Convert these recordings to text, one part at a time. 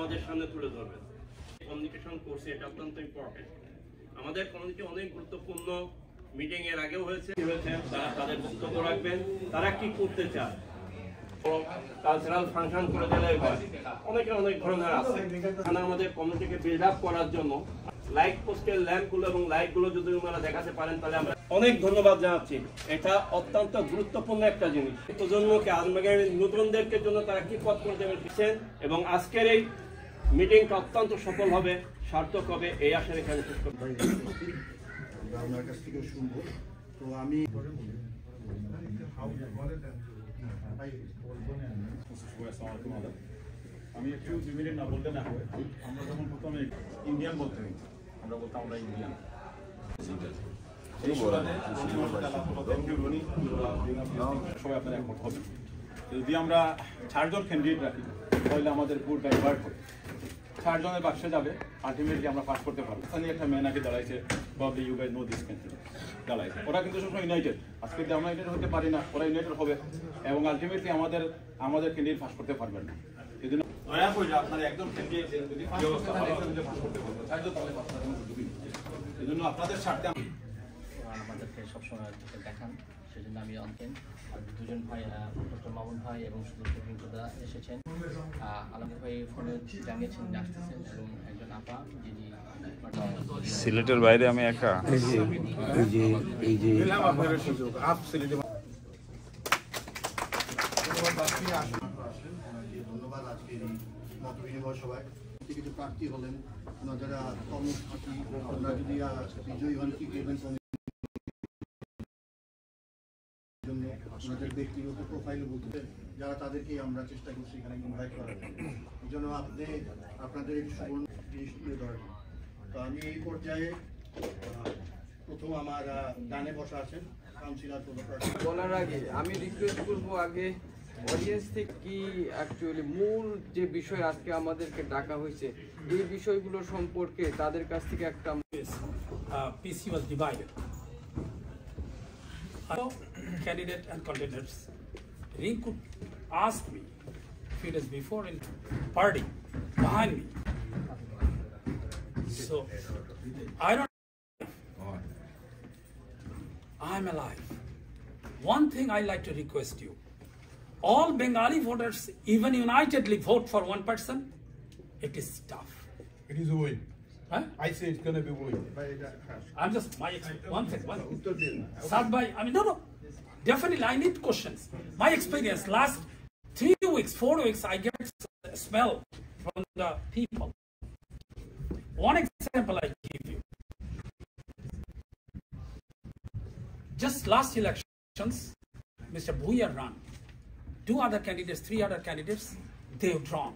আমাদের সামনে তুলে ধরবেন। কমিউনিকেশন কোর্স এটা অত্যন্ত ইম্পর্টেন্ট। আমাদের কমিউনিটি অনেক গুরুত্বপূর্ণ মিটিং এর আগেও হয়েছে, তারা তাদের বক্তব্য রাখবেন, তারা কি করতে চায়, কালচারাল ফাংশন করে দিলে অনেক ধরনের আছে। আমাদের কমিউনিটিকে বিল্ড আপ করার জন্য লাইক পোস্টের ল্যাম্পগুলো এবং লাইটগুলো যদি ওনারা দেখাতে পারেন তাহলে আমরা অনেক ধন্যবাদ জানাচ্ছি। এটা অত্যন্ত গুরুত্বপূর্ণ একটা জিনিস। প্রজন্মকে আগামী নতুনদেরকে জন্য তারা কি পথ করে দেবেন এবং আজকের এই মিটিংটা অত্যন্ত সফল হবে, সার্থক হবে, এই আশার এখানে শেষ করতে হবে। আপনার কাছ থেকে শুনবো। তো আমি একটু 2 মিনিট না বলতে না হয়, আমরা যখন প্রথমে ইন্ডিয়ান বলতে আমরা বলতাম আমরা ইন্ডিয়ান। সবাই আপনার একমত হবে। যদি আমরা 4 জন ক্যান্ডিডেট রাখি তাহলে আমাদের ভোট ডাইভার্ট হবে। 4 জনের বাক্সে যাবে, আলটিমেটলি আমরা পাস করতে পারবো। এখানে একটা ম্যান আগে দাঁড়াইছে, probably you guys know this candidate দাঁড়াইছে। ওরা কিন্তু সবসময় ইউনাইটেড। আজকে আমরা ইউনাইটেড হতে পারি না, ওরা ইউনাইটেড হবে এবং আলটিমেটলি আমাদের ক্যান্ডিডেট পাস করতে পারবেন না। এই জন্য দয়া করে আপনার একজন ক্যান্ডিডেট যদি পাস করতে পারবেন, 4 জন তাহলে পাস করার সুযোগ নেই। এই জন্য আপনাদের স্বার্থে আমাদেরকে সবসময় দেখান, সেজন্য আমি অন্তন আর 2 জন ভাই, ডক্টর মামুন ভাই এবং সুদর্শনদা এসেছেন। আলমগীর ভাই ফোনে জানিয়েছেন আসতেছেন এবং একজন আপা যিনি সিলেটের বাইরে আমি একা। ধন্যবাদ আজকের এই মত বিনিময় সভায়। কিছু প্রার্থী হলেন, যারা কর্মসূচি ওনারা যদি বিজয়ী হন কি করবেন জন্য ওনাদের ব্যক্তিগত প্রোফাইলে বলতে যারা তাদেরকে আমরা চেষ্টা করছি এখানে ইনভাইট করার জন্য। এই জন্য আপনাদের একটু সুবর্ণ জিনিস তুলে ধরেন। তো আমি এই পর্যায়ে প্রথম আমার ডানে বসা আছেন কাউন্সিলর বলার আগে আমি রিকোয়েস্ট করবো আগে অডিয়েন্স থেকে কি অ্যাকচুয়ালি মূল যে বিষয় আজকে আমাদেরকে ডাকা হয়েছে এই বিষয়গুলো সম্পর্কে তাদের কাছ থেকে একটা PC was divided. Candidate and candidates. Ring could ask me a few days before in party behind me. So I don't. I'm alive. One thing I like to request you. All Bengali voters even unitedly vote for one person. It is tough. It is a win. Huh? I say it's going to be a win. I'm just one thing. Start by, no. Definitely, I need questions. My experience last 3 weeks, 4 weeks, I get a smell from the people. One example I give you. Just last elections, Mr. Bhuiya ran. 2 other candidates, 3 other candidates, they've drawn.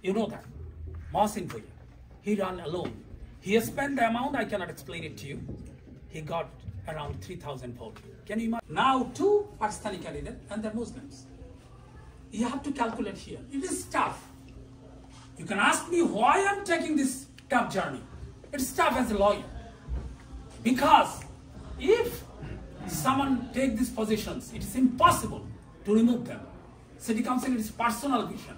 You know that. Mohsin Bhuiya. He ran alone. He has spent the amount, I cannot explain it to you. He got around 3,000 votes. Can you imagine? Now 2 Pakistani candidates and they're Muslims. You have to calculate here. It is tough. You can ask me why I'm taking this tough journey. It's tough as a lawyer. Because if someone take these positions, it is impossible to remove them. City Council is personal vision.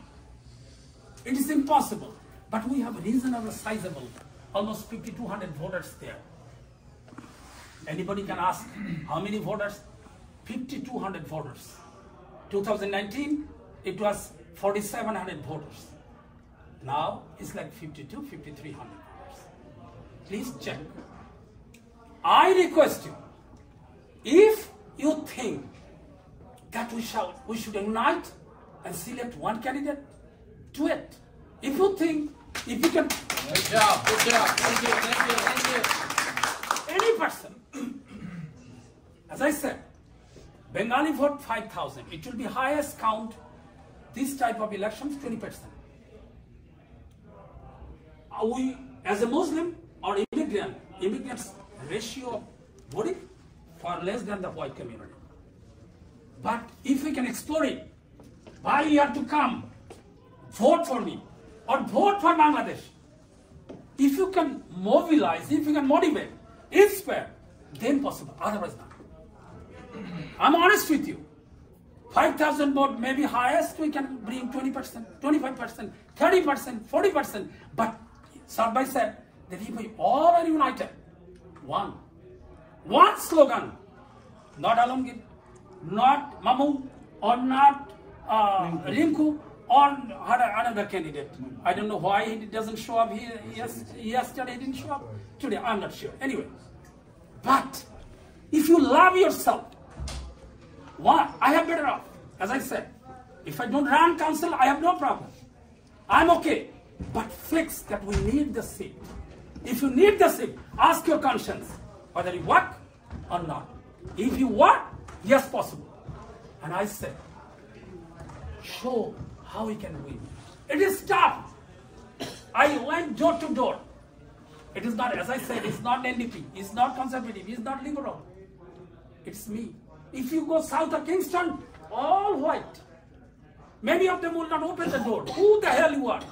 It is impossible. But we have reasonable, sizable, almost 5,200 voters there. Anybody can ask how many voters? 5,200 voters. 2019, it was 4,700 voters. Now it's like 5,300 voters. Please check. I request you, if you think that we should unite and select one candidate, do it. If you think, if you can, good job, thank you. Any person, as I said, Bengali vote 5,000. It will be highest count this type of elections, 20%. We, as a Muslim or immigrants ratio of voting far less than the white community. But if we can explore it, why you have to come, vote for me, or vote for Bangladesh. If you can mobilize, if you can motivate, inspire, then possible, otherwise not. I'm honest with you. 5,000 vote, maybe highest we can bring 20%, 25%, 30%, 40%. But Sarbai said that if we all are united, one slogan, not Alamgir, not Mamu, or not Rinku, or another candidate. I don't know why he doesn't show up here. Yesterday he didn't show up. Today, I'm not sure. Anyway, but if you love yourself, I have better off. As I said, if I don't run council, I have no problem. I'm okay. But fix that we need the seat. If you need the seat, ask your conscience whether you work or not. If you work, yes, possible. And I said, show how we can win. It is tough. I went door to door. It is not, as I said, it's not NDP, it's not conservative, it's not liberal. It's me. If you go south of Kingston, all white. Many of them will not open the door. Who the hell you are?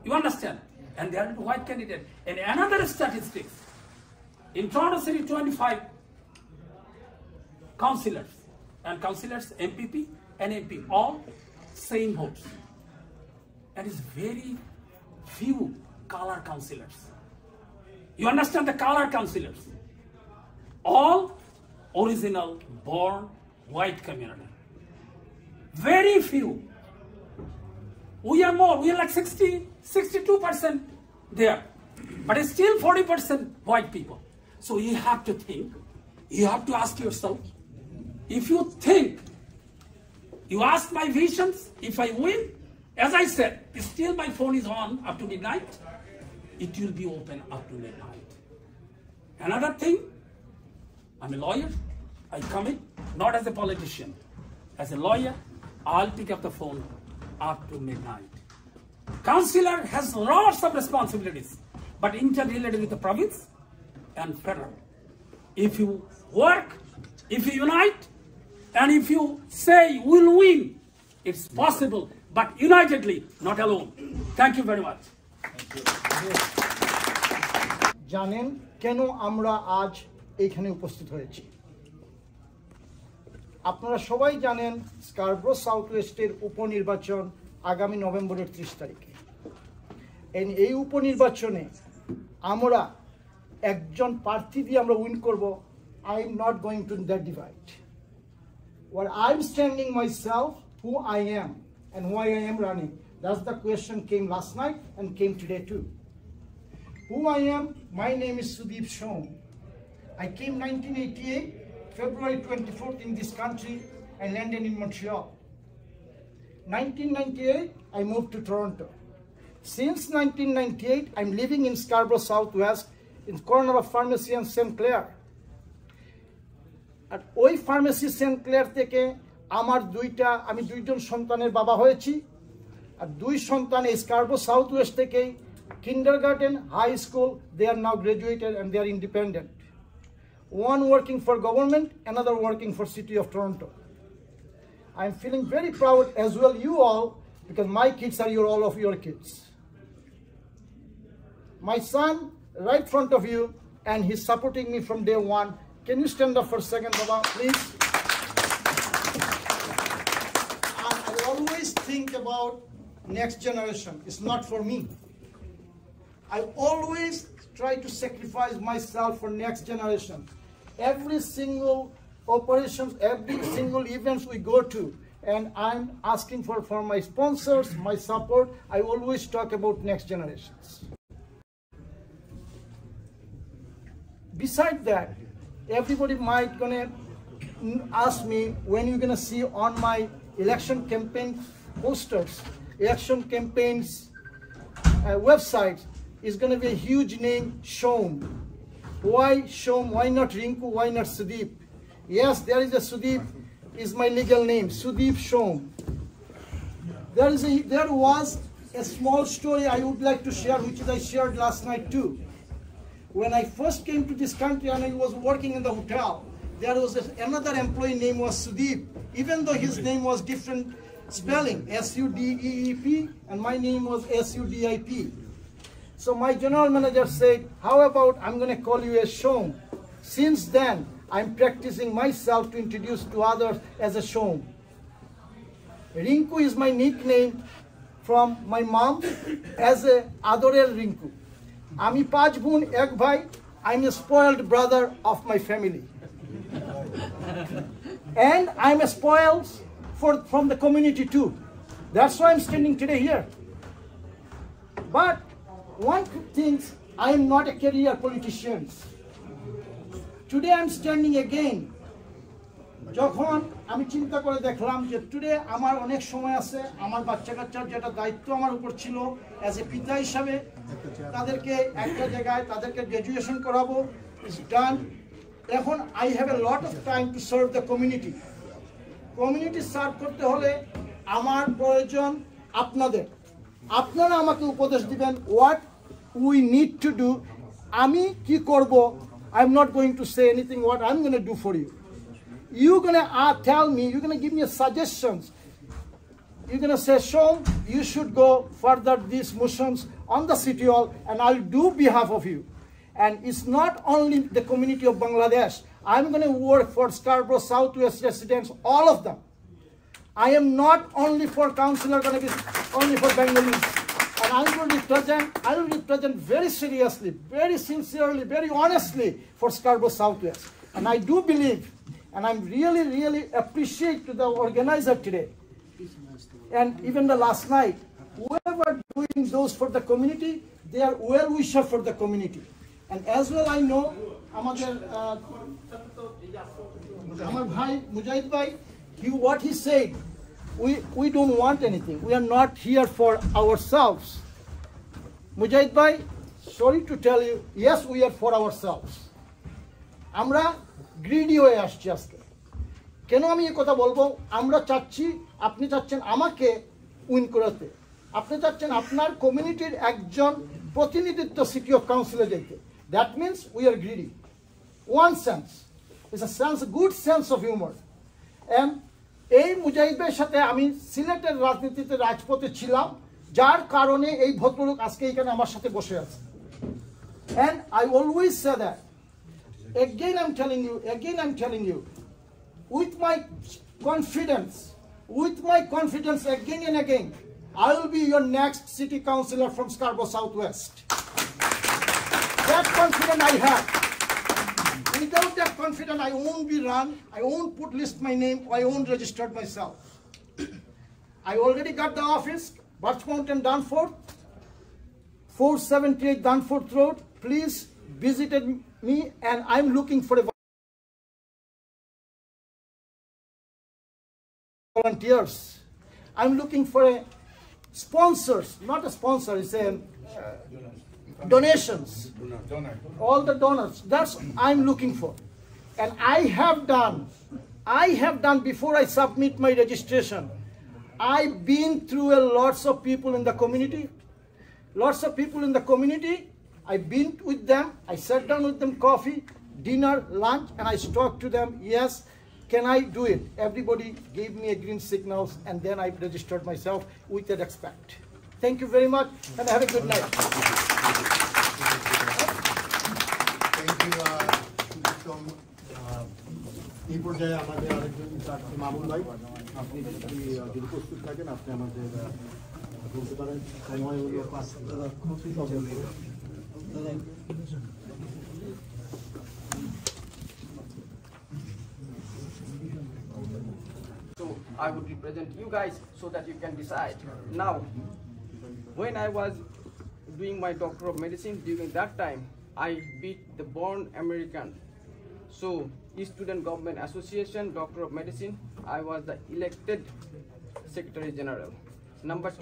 You understand? And they are the white candidate. And another statistics, in Toronto City, 25 councillors, and councillors, MPP and MP, all same votes. And it's very few color councillors. You understand the color councillors? All original, born, white community. Very few. We are more, we are like 62% there. But it's still 40% white people. So you have to think, you have to ask yourself, if you think, you ask my visions, if I win, as I said, still my phone is on up to midnight, it will be open up to midnight. Another thing, I'm a lawyer, I come in, not as a politician. As a lawyer, I'll pick up the phone up to midnight. Councillor has lots of responsibilities, but interrelated with the province and federal. If you work, if you unite, and if you say we'll win, it's possible, but unitedly, not alone. Thank you very much. জানেন কেন আমরা আজ এখানে উপস্থিত হয়েছি? আপনারা সবাই জানেন স্কারব্রো সাউথ ওয়েস্টের উপনির্বাচন আগামী নভেম্বরের 30 তারিখে। এই উপনির্বাচনে আমরা একজন প্রার্থী দিয়ে আমরা উইন করব। I am not going to that divide. What I'm standing myself, who I am and why I am running. That's the question came last night and came today too. Who I am, my name is Sudeep Shom. I came 1988, February 24th in this country. I landed in Montreal. 1998, I moved to Toronto. Since 1998, I'm living in Scarborough Southwest, in the corner of Pharmacy and St. Clair. আর ওই pharmacy Saint Clair থেকে আমি দুইজন সন্তানের বাবা হয়েছি। আর দুই সন্তান এই স্কারব্রো সাউথ ওয়েস্ট থেকেই kindergarten, high school, they are now graduated and they are independent. One working for government, another working for City of Toronto. I'm feeling very proud as well, you all, because my kids are all of your kids. My son, right in front of you, and he's supporting me from day one. Can you stand up for a second, Baba, please? I always think about next generation. It's not for me. I always try to sacrifice myself for next generation. Every single operation, every single events we go to, and I'm asking for my sponsors, my support. I always talk about next generations. Besides that, everybody might gonna ask me when you're gonna see on my election campaign posters, election campaigns websites is gonna be a huge name, Shom. Why Shom? Why not Rinku? Why not Sudeep? Yes, there is a Sudeep, is my legal name, Sudeep Shom. There was a small story I would like to share, which I shared last night too. When I first came to this country and I was working in the hotel, there was another employee name was Sudeep, even though his name was different spelling, S-U-D-E-E-P, and my name was S-U-D-I-P. So my general manager said, how about I'm going to call you as Shom. Since then, I'm practicing myself to introduce to others as a Shom. Rinku is my nickname from my mom as a Adorel Rinku. Ami Paj Bun Ek Bhai, I'm a spoiled brother of my family. And I'm a spoiled from the community too. That's why I'm standing today here. But one thing, I am not a career politician. Today I'm standing again. যখন আমি চিন্তা করে দেখলাম যে today আমার অনেক সময় আছে, আমার বাচ্চা কাচ্চার যেটা দায়িত্ব আমার উপর ছিল অ্যাজ এ পিতা হিসাবে, তাদেরকে একটা জায়গায় তাদেরকে গ্র্যাজুয়েশন করাবো, ইজ ডান। এখন I have a lot of time to serve the community. Community serve করতে হলে আমার প্রয়োজন আপনাদের। আপনারা আমাকে উপদেশ দিবেন what we need to do. আমি কি করব, I am not going to say anything what I am gonna do for you. You're gonna tell me, you're gonna give me suggestions. You're gonna say, Shom, you should go further these motions on the city hall, and I'll do behalf of you. And it's not only the community of Bangladesh. I'm gonna work for Scarborough Southwest residents, all of them. I am not only for councillor, gonna be only for Bengalis. And I will represent very seriously, very sincerely, very honestly for Scarborough Southwest. And I do believe, and I'm really appreciate to the organizer today, and even the last night, whoever doing those for the community, they are well wisher for the community. And as well I know, Amar Bhai, Mujahid Bhai, what he said, we don't want anything. We are not here for ourselves. Mujahid Bhai, sorry to tell you, yes, we are for ourselves. Amra greedy হয়ে আসছি আজকে। কেন আমি এই কথা বলবো? আমরা চাচ্ছি, আপনি চাচ্ছেন আমাকে উইন করাতে, আপনি চাচ্ছেন আপনার কমিউনিটির একজন প্রতিনিধিত্ব সিটি অফ কাউন্সিলে যেতে। That means we are greedy. One sense, it's a sense, good sense of humour. And এই মুজাহিদের সাথে আমি সিলেটের রাজনীতিতে রাজপথে ছিলাম, যার কারণে এই ভদ্রলোক আজকে এখানে আমার সাথে বসে আছে। And I always say that, Again I'm telling you, with my confidence again and again, I will be your next city councillor from Scarborough Southwest. That confidence I have. Without that confidence, I won't be run, I won't list my name, I won't register myself. I already got the office, Birch Mountain, Danforth, 478 Danforth Road. Please visit me, and I'm looking for a volunteers. I'm looking for a sponsors, not a sponsor, it's a donations. All the donors, that's I'm looking for. And I have done before I submit my registration. I've been through lots of people in the community. I've been with them, I sat down with them, coffee, dinner, lunch, and I talked to them, yes, can I do it? Everybody gave me a green signals, and then I registered myself with that respect. Thank you very much, and have a good night. Thank you, এই পর্যায়ে আমাদের আরেকজন মামুন ভাই, আপনি যদি প্রস্তুত থাকেন আপনি আমাদের বলতে পারেন। সময় হলো 5 So I would represent you guys so that you can decide. Now, when I was doing my Doctor of Medicine, during that time, I beat the Born American. So, East Student Government Association, Doctor of Medicine, I was the elected Secretary General. Number 2,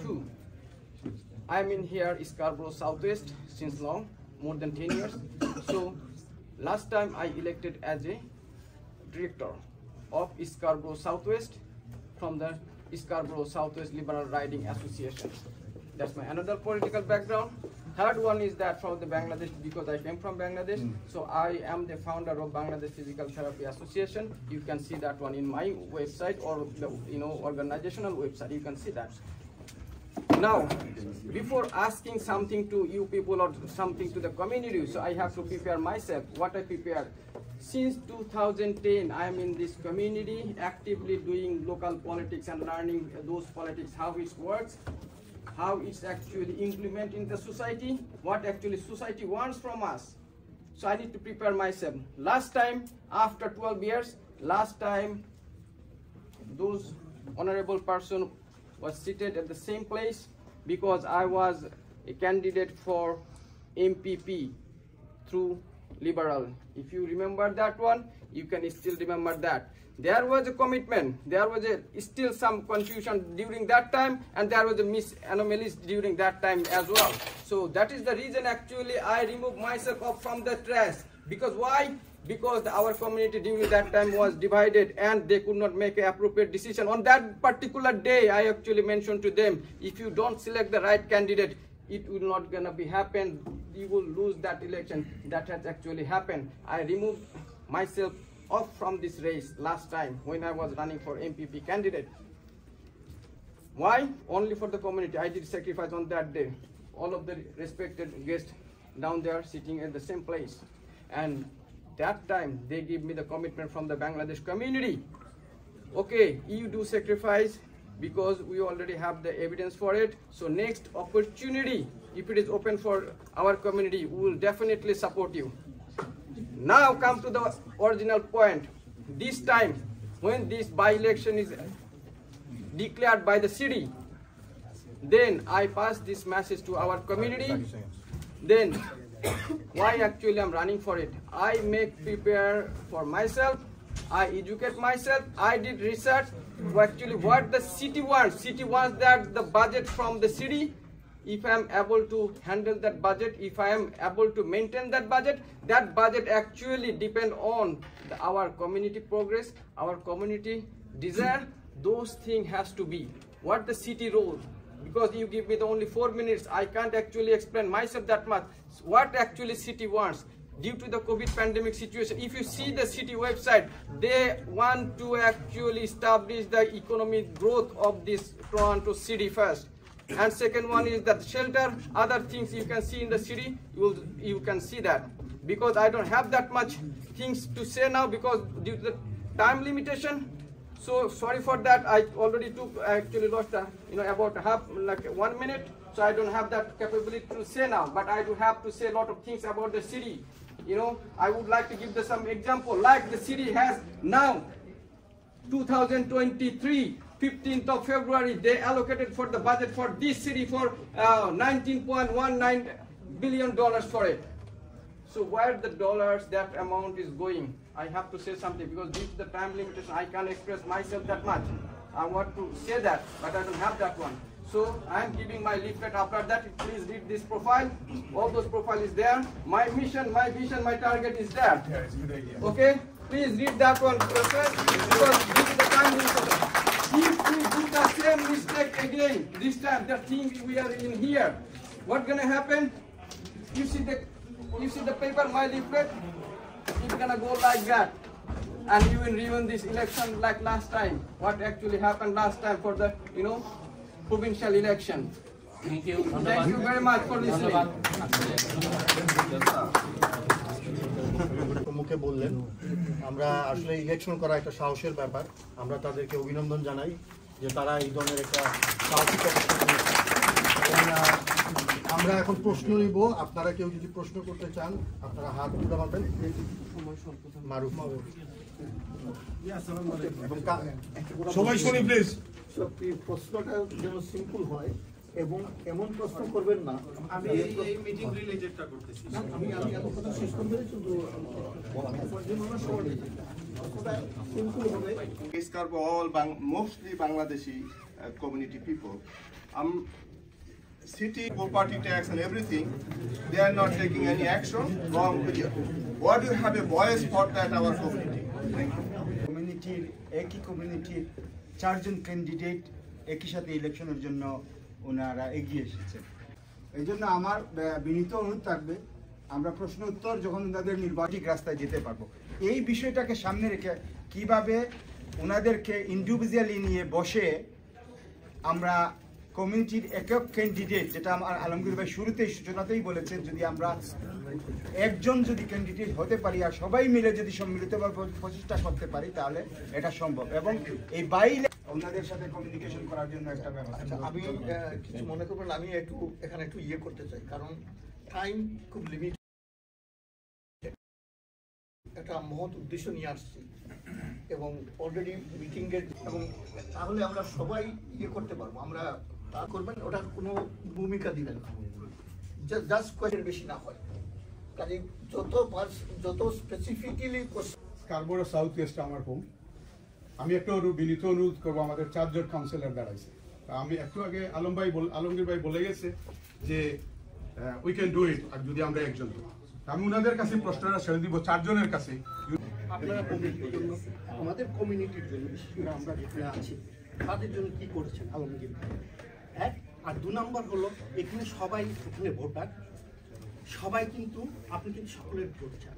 I'm in here Scarborough Southwest since long, more than 10 years. So last time I elected as a director of Scarborough Southwest from the Scarborough Southwest Liberal Riding Association. That's my another political background. Third one is that from the Bangladesh, because I came from Bangladesh, so I am the founder of Bangladesh Physical Therapy Association. You can see that one in my website or the organizational website. You can see that. Now, before asking something to you people or something to the community, so I have to prepare myself. What I prepare, Since 2010, I am in this community, actively doing local politics and learning those politics, how it works, how it's actually implemented in the society, what actually society wants from us. So I need to prepare myself. Last time, after 12 years, last time, those honorable person was seated at the same place because I was a candidate for MPP through Liberal. If you remember that one, you can still remember that. There was a commitment, there was still some confusion during that time, and there was a anomalies during that time as well. So that is the reason actually I removed myself up from the trash. Because why? Because our community during that time was divided and they could not make an appropriate decision. On that particular day, I actually mentioned to them, if you don't select the right candidate, it will not gonna be happen. You will lose that election. That has actually happened. I removed myself off from this race last time when I was running for MPP candidate. Why? Only for the community. I did sacrifice on that day. All of the respected guests down there sitting at the same place. And that time they give me the commitment from the Bangladesh community. Okay, you do sacrifice because we already have the evidence for it. So next opportunity, if it is open for our community, we will definitely support you. Now come to the original point. This time, when this by-election is declared by the city, then I pass this message to our community. Then, why actually I'm running for it? I prepare for myself, I educate myself, I did research. Actually, what the city wants. City wants that the budget from the city, if I am able to handle that budget, if I am able to maintain that budget actually depend on our community progress, our community desire. Those things has to be what the city role. Because you give me the only 4 minutes, I can't actually explain myself that much. What actually city wants. Due to the COVID pandemic situation, if you see the city website, they want to actually establish the economic growth of this Toronto city first. And second one is that shelter, other things you can see in the city, you can see that. Because I don't have that much things to say now because due to the time limitation. So sorry for that. I already actually lost about 1 minute. So I don't have that capability to say now. But I do have to say a lot of things about the city. I would like to give some example. Like the city has now 2023. 15th of February, they allocated for the budget for this city for $19.19 billion for it. So where the dollars, that amount is going? I have to say something because due to the time limitation, I can't express myself that much. I want to say that, but I don't have that one. So I am giving my leaflet after that. Please read this profile. All those profile is there. My mission, my vision, my target is there. Yeah, it's a good idea. Okay? Please read that one, because this is the time limitation. If we do the same mistake again, this time the thing we are in here, what gonna happen? You see the paper, my leaflet, it's gonna go like that. And you will ruin this election like last time. What actually happened last time for the, provincial election. Thank you. Thank you very much for listening. মুখে বললেন আমরা আসলে election করা একটা সাহসের ব্যাপার আমরা তাদেরকে অভিনন্দন জানাই যে তারা এই ধরনের একটা সাহসী প্রচেষ্টা করেছে আমরা এখন প্রশ্ন নিব আপনারা কেউ যদি প্রশ্ন করতে চান আপনারা হাত তুলে পাবেন মারুফ সবাই শুনি প্লিজ প্রশ্নটা যেন সিম্পল হয় এবং এমন প্রশ্ন করবেন না আমি এই মিটিং রিলেটেডটা করতেছি আমি এত কথা শেষ করতে শুধু all mostly Bangladeshi community people. City property tax and everything, they are not taking any action. Wrong video. What do you have a voice for that our community? Thank you. কমিউনিটির একই কমিউনিটির 4 জন ক্যান্ডিডেট একই সাথে ইলেকশনের জন্য ওনারা এগিয়ে এসেছেন। এই জন্য আমার বিনীত অনুরোধ থাকবে আমরা প্রশ্ন উত্তর যখন ওনাদের নির্বাচিত রাস্তায় যেতে পারবো এই বিষয়টাকে সামনে রেখে কিভাবে ওনাদেরকে ইন্ডিভিজুয়ালি নিয়ে বসে আমরা কমিউনিটির একক ক্যান্ডিডেট, যেটা আমার আলমগীর ভাই শুরুতেই সূচনাতেই বলেছেন, যদি আমরা একজন যদি ক্যান্ডিডেট হতে পারি আর সবাই মিলে যদি সম্মিলিতভাবে প্রচেষ্টা করতে পারি তাহলে এটা সম্ভব। এবং এই বাইরে ওনাদের সাথে কমিউনিকেশন করার জন্য একটা ব্যবস্থা। আমি কিছু মনে করবেন, আমি এখানে একটু ইয়ে করতে চাই, কারণ টাইম খুব লিমিট, একটা মহৎ উদ্দেশ্য নিয়ে আসছি এবং অলরেডি মিটিংয়ের, এবং তাহলে আমরা সবাই ইয়ে করতে পারবো। আমরা তা করবেন, ওটা কোনো ভূমিকা দিবেন না, জাস্ট কোয়েশ্চেন বেশি না হয়, কাজে যত স্পেসিফিক্যালি স্কারবোরো সাউথ ওয়েস্ট আমার হোম। আমি একটু বিনীত অনুরোধ করবো, আমাদের 4 জন কাউন্সিলর দাঁড়াইছে। আমি একটু আগে আলমগীর ভাই বলে গেছে যে উই ক্যান ডু ইট, আর যদি আমরা একজন, আমি ওনাদের কাছে প্রশ্নটা ছেড়ে দিব 4 জনের কাছে। আপনারা কমিউনিটির জন্য, আমাদের কমিউনিটির জন্য, বিশেষ করে আমরা যেখানে আছি তাদের জন্য কি করেছেন আলমগীর এক। আর 2 নম্বর হলো, এখানে সবাই এখানে ভোটার, সবাই কিন্তু আপনি কিন্তু সকলের ভোট চান,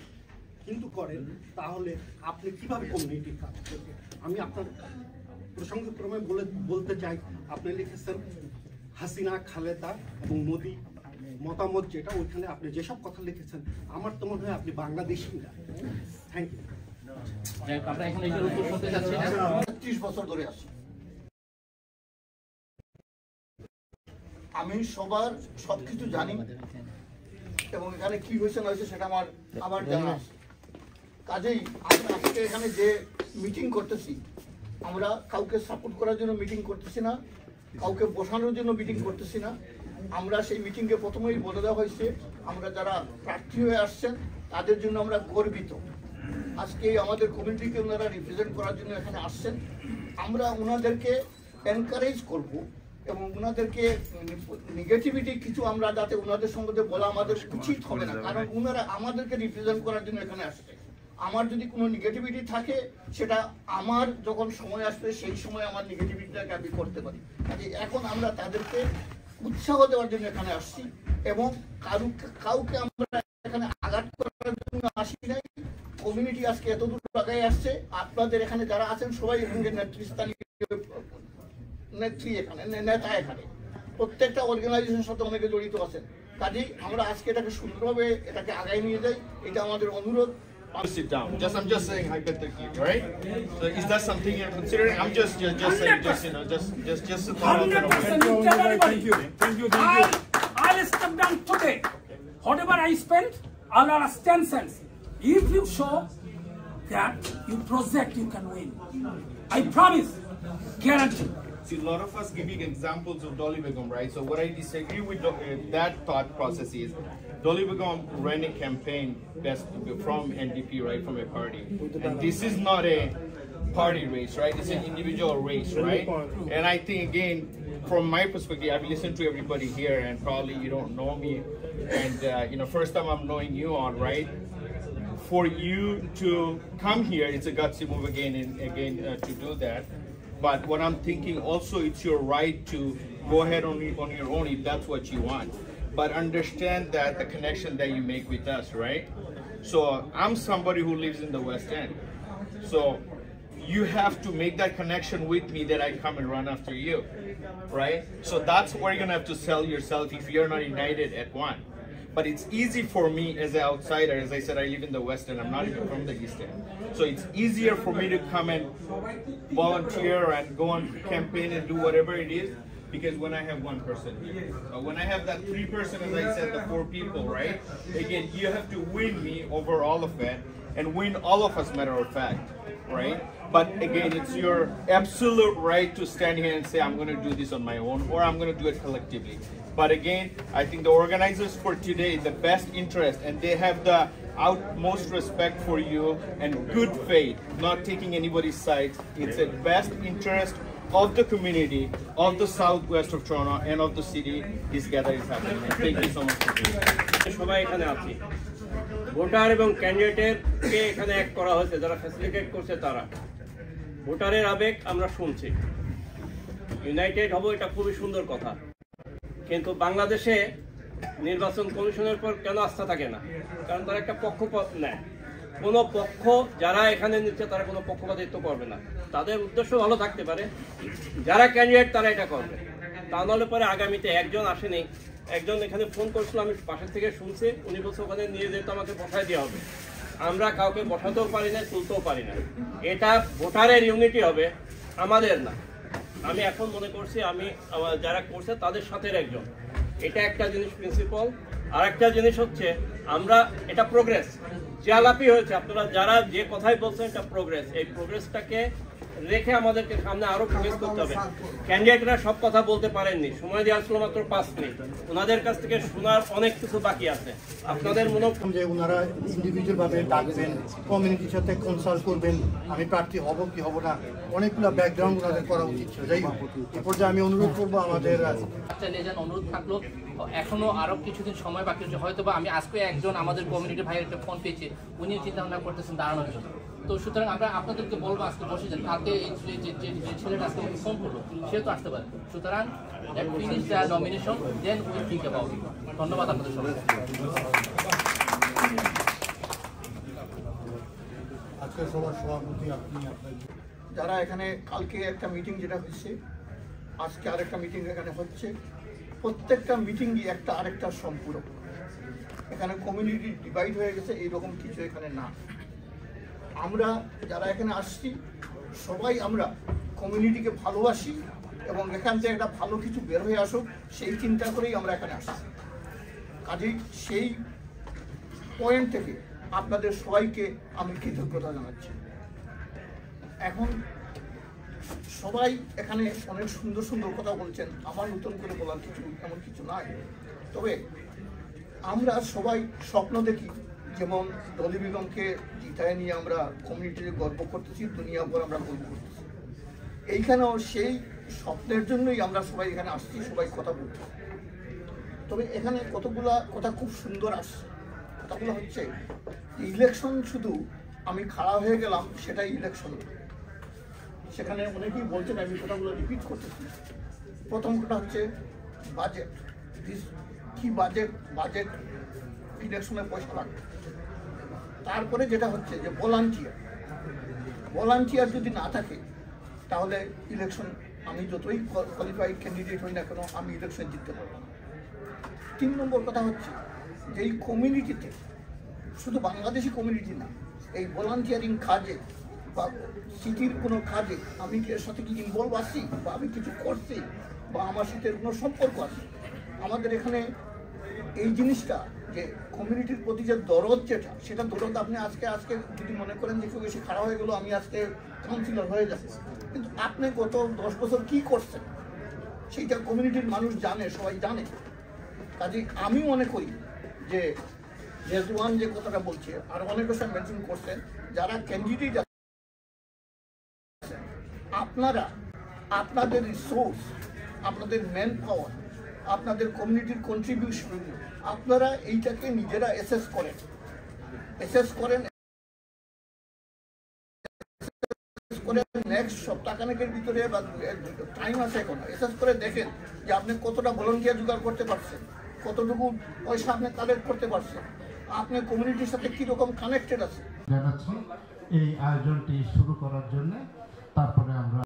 কিন্তু করেন, তাহলে আপনি কিভাবে কমিউনিটির কাজ করবেন? আমি আপনার প্রসঙ্গক্রমে বলতে চাই, আপনি লিখেছেন হাসিনা, খালেদা এবং মোদি মতামত, যেটা ওইখানে আপনি যেসব কথা লিখেছেন, আমার তো মনে হয় আপনি বাংলাদেশি না। Thank you. আমরা এখন এটার উপর শুনতে যাচ্ছি না। 30 বছর ধরে আছি, আমি সবার সবকিছু জানি এবং এখানে কি হয়েছে না হয়েছে সেটা আমার জানা আছে। কাজেই আমরা আজকে এখানে যে মিটিং করতেছি, আমরা কাউকে সাপোর্ট করার জন্য মিটিং করতেছি না, কাউকে বসানোর জন্য মিটিং করতেছি না। আমরা সেই মিটিংয়ে প্রথমেই বলে দেওয়া হয়েছে, আমরা যারা প্রার্থী হয়ে আসছেন তাদের জন্য আমরা গর্বিত। আজকে আমাদের কমিউনিটিকে ওনারা রিপ্রেজেন্ট করার জন্য এখানে আসছেন, আমরা ওনাদেরকে এনকারেজ করব এবং ওনাদেরকে নেগেটিভিটি কিছু আমরা যাতে ওনাদের সম্বন্ধে বলা আমাদের উচিত হবে না, কারণ ওনারা আমাদেরকে রিপ্রেজেন্ট করার জন্য এখানে আসছে। আমার যদি কোনো নেগেটিভিটি থাকে, সেটা আমার যখন সময় আসবে সেই সময় আমার নেগেটিভিটিটাকে আমি করতে পারি। এখন আমরা তাদেরকে উৎসাহ দেওয়ার জন্য এখানে আসছি এবং কাউকে আমরা এখানে আঘাত করার জন্য আসি নাই। কমিউনিটি আজকে এতদূর আগায় আসছে, আপনাদের এখানে যারা আছেন সবাই এখানে নেত্রী, এখানে নেতা, এখানে প্রত্যেকটা অর্গানাইজেশনের সাথে অনেকে জড়িত আছেন। কাজেই আমরা আজকে এটাকে সুন্দরভাবে এটাকে আগায় নিয়ে যাই, এটা আমাদের অনুরোধ। Sit down. I'm just saying hypothetically, right? So is that something you're considering? I'm just saying, just you know, just a thought. 100%. Thank you. I'll step down today. Whatever I spent, I'll ask 10 cents. If you show that you project, you can win. I promise, guarantee. See, a lot of us giving examples of Dolly Begum, right? So what I disagree with that thought process is, Dolly Begum ran a campaign from NDP, right, from a party. And this is not a party race, right? It's an individual race, right? And I think, again, from my perspective, I've listened to everybody here, and probably you don't know me. And, first time I'm knowing you on, right? For you to come here, it's a gutsy move again to do that. But what I'm thinking also, it's your right to go ahead on your own if that's what you want. But understand that the connection that you make with us, right? So I'm somebody who lives in the West End. So you have to make that connection with me that I come and run after you, right? So that's where you're gonna have to sell yourself if you're not united at one. But it's easy for me as an outsider. As I said, I live in the West End. I'm not even from the East End. So it's easier for me to come and volunteer and go on campaign and do whatever it is, because when I have one person here. When I have that 3 person, as I said, the 4 people, right? Again, you have to win me over all of that and win all of us, matter of fact, right? But again, it's your absolute right to stand here and say, I'm going to do this on my own, or I'm going to do it collectively. But again, I think the organizers for today, the best interest, and they have the utmost respect for you and good faith, not taking anybody's side. It's the best interest of the community, of the southwest of Toronto, and of the city. This gathering is happening. And thank you so much for doing that. সবাই এখানে আছি, voter এবং ক্যান্ডিডেটকে এখানে এক করা হয়েছে, যারা facilitate করছে তারা। ভোটারের আবেগ আমরা শুনছি, ইউনাইটেড হবো, এটা খুবই সুন্দর কথা। কিন্তু বাংলাদেশে নির্বাচন কমিশনের পর কেন আস্থা থাকে না? কারণ তারা একটা পক্ষপাত নেয়। কোনো পক্ষ যারা এখানে নিচ্ছে তারা কোনো পক্ষপাতিত্ব করবে না। তাদের উদ্দেশ্য ভালো থাকতে পারে, যারা ক্যান্ডিডেট তারা এটা করবে। তা নাহলে পরে আগামীতে একজন আসেনি, একজন এখানে ফোন করছিল, আমি পাশের থেকে শুনছি, উনি বলছে ওখানে নিয়ে যেতে আমাকে বসায় দেওয়া হবে। আমরা কাউকে বসাতেও পারি না, তুলতেও পারি না। এটা ভোটারের ইউনিটি হবে, আমাদের না। আমি এখন মনে করছি আমি যারা করছে তাদের সাথে একজন, এটা একটা জিনিস প্রিন্সিপাল। আর একটা জিনিস হচ্ছে আমরা এটা প্রোগ্রেস যে আলাপি হয়েছে, আপনারা যারা যে কথাই বলছেন এটা প্রোগ্রেস। এই প্রোগ্রেসটাকে রেখে আমাদেরকে সামনে আরো প্রোগ্রেস করতে হবে। ক্যান্ডিডেটরা সব কথা বলতে পারেননি, সময় দেওয়া ছিল মাত্র 5 মিনিট। ওনাদের কাছ থেকে শোনার অনেক কিছু বাকি আছে। আপনাদের মনে যে ওনারা ইন্ডিভিজুয়াল ভাবে ডাকবেন, কমিউনিটির সাথে কনসাল্ট করবেন, আমি প্রার্থী হব কি হব না, অনেকগুলো ব্যাকগ্রাউন্ড ওনাদের করা উচিত ছিল। যাই হোক, এ পর্যায়ে আমি অনুরোধ করবো আমাদের অনুরোধ থাকলো, এখনো আরো কিছুদিন সময় বাকি আছে। হয়তো বা আমি আজকে একজন আমাদের কমিউনিটি ভাইয়ের একটা ফোন পেয়েছি, উনি চিন্তা ভাবনা করতেছেন দাঁড়ানোর জন্য। তো সুতরাং আমরা আপনাদেরকে বলবো আজকে বসে যান, কালকে যে ছেলেটা আজকে ফোন করলো সে তো আসতে পারে। সুতরাং finish the nomination, then will think about it. ধন্যবাদ আপনাদের সবাইকে। আজকে সবার সভাপতি আপনি, যারা এখানে কালকে একটা মিটিং যেটা হচ্ছে, আজকে আরেকটা মিটিং এখানে হচ্ছে, প্রত্যেকটা মিটিংই একটা আরেকটা সম্পূরক। এখানে কমিউনিটি ডিভাইড হয়ে গেছে এইরকম কিছু এখানে না। আমরা যারা এখানে আসছি সবাই আমরা কমিউনিটিকে ভালোবাসি এবং এখান থেকে একটা ভালো কিছু বের হয়ে আসুক সেই চিন্তা করেই আমরা এখানে আসছি। কাজেই সেই পয়েন্ট থেকে আপনাদের সবাইকে আমি কৃতজ্ঞতা জানাচ্ছি। এখন সবাই এখানে অনেক সুন্দর সুন্দর কথা বলছেন, আমার নতুন করে বলার কিছু এমন কিছু নাই। তবে আমরা সবাই স্বপ্ন দেখি, যেমন ডলি বেগমকে জিতায় নিয়ে আমরা কমিউনিটিতে গর্ব করতেছি, দুনিয়ার পর আমরা গর্ব করতেছি। এইখানেও সেই স্বপ্নের জন্যই আমরা সবাই এখানে আসছি, সবাই কথা বলতেছি। তবে এখানে কতগুলা কথা খুব সুন্দর আসছে। কথাগুলো হচ্ছে ইলেকশন শুধু আমি খাড়া হয়ে গেলাম সেটাই ইলেকশন। সেখানে অনেকেই বলছেন, আমি কথাগুলো রিপিট করতেছি। প্রথম কথা হচ্ছে বাজেট। কি বাজেট? বাজেট ইলেকশনে পয়সা লাগবে। তারপরে যেটা হচ্ছে যে ভলান্টিয়ার যদি না থাকে তাহলে ইলেকশন, আমি যতই কোয়ালিফাইড ক্যান্ডিডেট হই না কেন, আমি ইলেকশন জিততে পারবো না। 3 নম্বর কথা হচ্ছে যে এই কমিউনিটিতে, শুধু বাংলাদেশি কমিউনিটি না, এই ভলান্টিয়ারিং কাজে বা সিটির কোনো কাজে আমি এর সাথে কি ইনভলভ আছি বা আমি কিছু করছি বা আমার সাথে কোনো সম্পর্ক আছে। আমাদের এখানে এই জিনিসটা যে কমিউনিটির প্রতি যে দরদ, যেটা সেটা দরদ আপনি আজকে যদি মনে করেন যে খুব বেশি খারাপ হয়ে গেলো, আমি আজকে কাউন্সিলর হয়ে যাচ্ছে, কিন্তু আপনি গত 10 বছর কি করছেন সেইটা কমিউনিটির মানুষ জানে, সবাই জানে। কাজে আমি মনে করি যে রেজওয়ান যে কথাটা বলছে আর অনেক সময় মেনশন করছেন, যারা ক্যান্ডিডেট আছেন আপনারা আপনাদের রিসোর্স, আপনাদের ম্যান পাওয়ার, আপনাদের কমিউনিটির কন্ট্রিবিউশন, আপনারা এইটাকে নিজেরা অ্যাসেস করেন নেক্সট সপ্তাহখানেকের ভিতরে বা টাইম আছে এখন, অ্যাসেস করে দেখেন যে আপনি কতটা ভলান্টিয়ার জোগাড় করতে পারছেন, কতটুকু পয়সা আপনি কালেক্ট করতে পারছেন, আপনি কমিউনিটির সাথে কিরকম কানেক্টেড আছে। এই আয়োজনটি শুরু করার জন্য তারপরে আমরা